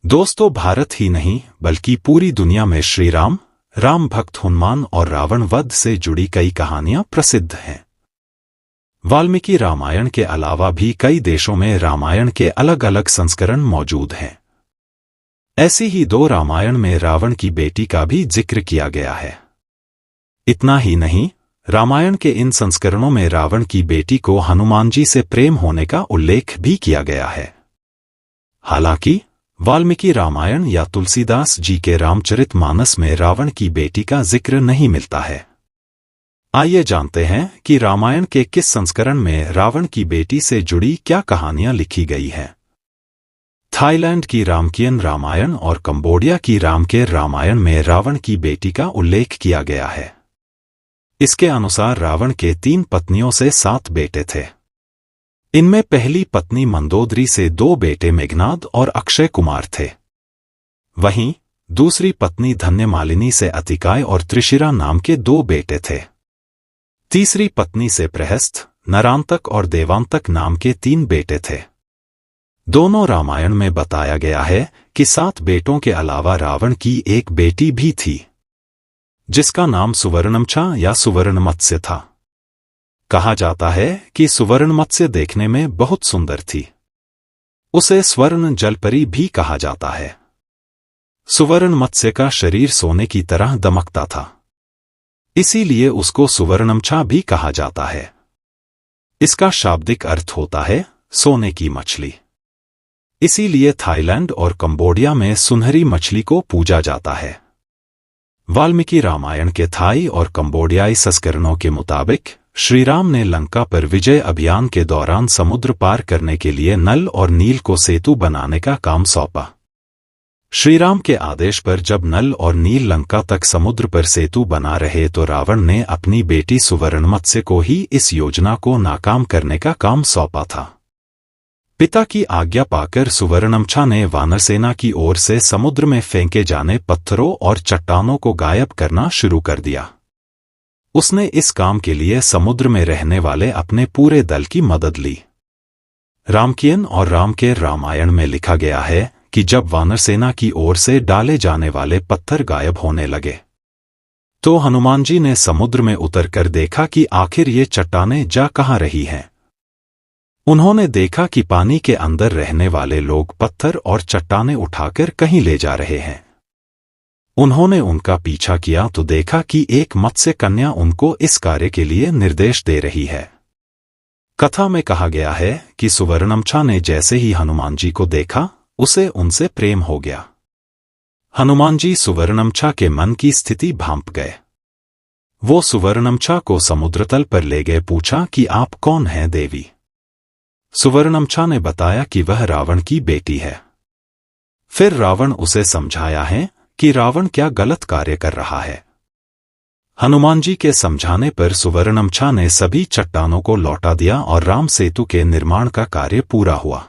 दोस्तों, भारत ही नहीं बल्कि पूरी दुनिया में श्री राम, राम भक्त हनुमान और रावण वध से जुड़ी कई कहानियां प्रसिद्ध हैं। वाल्मीकि रामायण के अलावा भी कई देशों में रामायण के अलग अलग संस्करण मौजूद हैं। ऐसी ही दो रामायण में रावण की बेटी का भी जिक्र किया गया है। इतना ही नहीं, रामायण के इन संस्करणों में रावण की बेटी को हनुमान जी से प्रेम होने का उल्लेख भी किया गया है। हालांकि वाल्मीकि रामायण या तुलसीदास जी के रामचरितमानस में रावण की बेटी का जिक्र नहीं मिलता है। आइए जानते हैं कि रामायण के किस संस्करण में रावण की बेटी से जुड़ी क्या कहानियां लिखी गई हैं। थाईलैंड की रामकियन रामायण और कंबोडिया की रामकेर रामायण में रावण की बेटी का उल्लेख किया गया है। इसके अनुसार रावण के 3 पत्नियों से 7 बेटे थे। इनमें पहली पत्नी मंदोदरी से 2 बेटे मेघनाद और अक्षय कुमार थे। वहीं दूसरी पत्नी धन्यमालिनी से अतिकाय और त्रिशिरा नाम के 2 बेटे थे। तीसरी पत्नी से प्रहस्त, नरांतक और देवांतक नाम के 3 बेटे थे। दोनों रामायण में बताया गया है कि 7 बेटों के अलावा रावण की एक बेटी भी थी, जिसका नाम सुवर्णमचा या सुवर्णमत्स्य था। कहा जाता है कि सुवर्णमत्स्य देखने में बहुत सुंदर थी। उसे स्वर्ण जलपरी भी कहा जाता है। सुवर्णमत्स्य का शरीर सोने की तरह दमकता था, इसीलिए उसको सुवर्णमचा भी कहा जाता है। इसका शाब्दिक अर्थ होता है सोने की मछली। इसीलिए थाईलैंड और कंबोडिया में सुनहरी मछली को पूजा जाता है। वाल्मीकि रामायण के थाई और कंबोडियाई संस्करणों के मुताबिक श्री राम ने लंका पर विजय अभियान के दौरान समुद्र पार करने के लिए नल और नील को सेतु बनाने का काम सौंपा। श्री राम के आदेश पर जब नल और नील लंका तक समुद्र पर सेतु बना रहे तो रावण ने अपनी बेटी सुवर्णमत्स्य को ही इस योजना को नाकाम करने का काम सौंपा था। पिता की आज्ञा पाकर सुवर्णमचा ने वानरसेना की ओर से समुद्र में फेंके जाने पत्थरों और चट्टानों को गायब करना शुरू कर दिया। उसने इस काम के लिए समुद्र में रहने वाले अपने पूरे दल की मदद ली। रामकियन और रामकेर रामायण में लिखा गया है कि जब वानरसेना की ओर से डाले जाने वाले पत्थर गायब होने लगे, तो हनुमान जी ने समुद्र में उतरकर देखा कि आखिर ये चट्टानें जा कहाँ रही हैं। उन्होंने देखा कि पानी के अंदर रहने वाले लोग पत्थर और चट्टानें उठाकर कहीं ले जा रहे हैं। उन्होंने उनका पीछा किया तो देखा कि एक मत्स्य कन्या उनको इस कार्य के लिए निर्देश दे रही है। कथा में कहा गया है कि सुवर्णमचा ने जैसे ही हनुमान जी को देखा, उसे उनसे प्रेम हो गया। हनुमान जी सुवर्णमचा के मन की स्थिति भांप गए। वो सुवर्णमचा को समुद्रतल पर ले गए, पूछा कि आप कौन हैं देवी। सुवर्णमचा ने बताया कि वह रावण की बेटी है। फिर रावण उसे समझाया है कि रावण क्या गलत कार्य कर रहा है। हनुमान जी के समझाने पर सुवर्णमचा ने सभी चट्टानों को लौटा दिया और राम सेतु के निर्माण का कार्य पूरा हुआ।